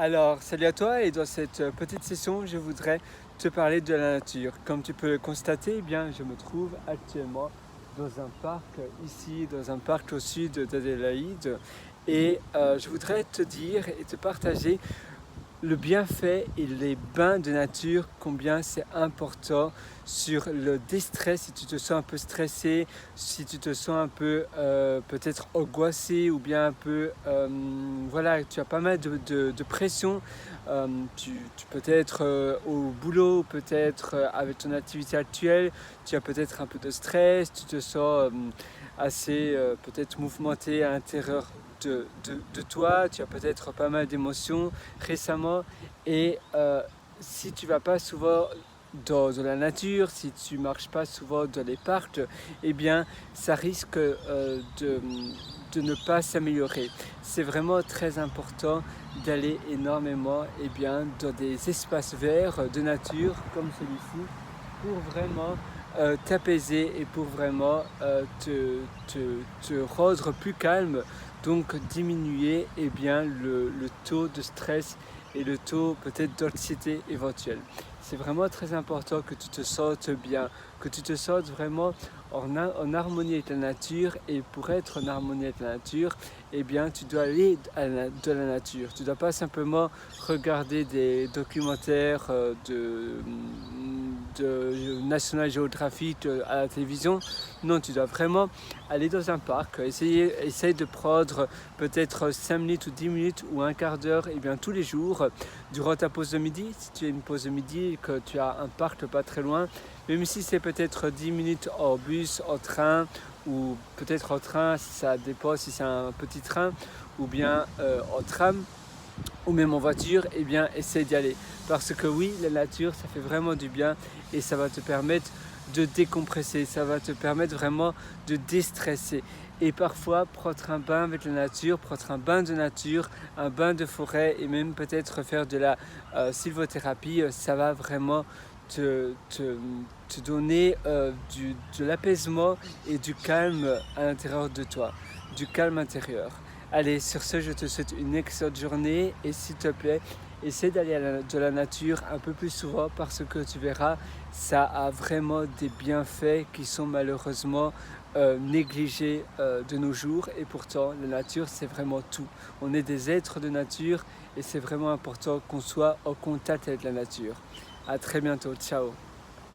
Alors, salut à toi et dans cette petite session, je voudrais te parler de la nature. Comme tu peux le constater, eh bien, je me trouve actuellement dans un parc ici, dans un parc au sud d'Adélaïde et je voudrais te dire et te partager le bienfait et les bains de nature, combien c'est important sur le déstress, si tu te sens un peu stressé, si tu te sens un peu peut-être angoissé ou bien un peu, voilà, tu as pas mal de pression, tu peux être au boulot, peut-être avec ton activité actuelle, tu as peut-être un peu de stress, tu te sens assez peut-être mouvementé à l'intérieur de toi, tu as peut-être pas mal d'émotions récemment et si tu vas pas souvent dans la nature, si tu marches pas souvent dans les parcs, eh bien ça risque de ne pas s'améliorer. C'est vraiment très important d'aller énormément dans des espaces verts de nature comme celui-ci pour vraiment t'apaiser et pour vraiment te rendre plus calme, donc diminuer le taux de stress et le taux peut-être d'anxiété éventuelle. C'est vraiment très important que tu te sentes bien, que tu te sentes vraiment en harmonie avec la nature, et pour être en harmonie avec la nature, eh bien tu dois aller de la nature. Tu ne dois pas simplement regarder des documentaires de National Geographic à la télévision. Non, tu dois vraiment aller dans un parc, essayer de prendre peut-être 5 minutes ou 10 minutes ou un quart d'heure tous les jours durant ta pause de midi. Si tu as une pause de midi et que tu as un parc pas très loin, même si c'est peut-être 10 minutes en bus, en train, ou peut-être en train, si ça dépend, si c'est un petit train, ou bien en tram, ou même en voiture, eh bien essaye d'y aller. Parce que oui, la nature, ça fait vraiment du bien et ça va te permettre de décompresser, ça va te permettre vraiment de déstresser. Et parfois, prendre un bain avec la nature, prendre un bain de nature, un bain de forêt et même peut-être faire de la sylvothérapie, ça va vraiment te, te, te donner de l'apaisement et du calme à l'intérieur de toi, du calme intérieur. Allez, sur ce, je te souhaite une excellente journée et s'il te plaît, essaie d'aller de la nature un peu plus souvent parce que tu verras, ça a vraiment des bienfaits qui sont malheureusement négligés de nos jours, et pourtant la nature c'est vraiment tout. On est des êtres de nature et c'est vraiment important qu'on soit en contact avec la nature. À très bientôt, ciao.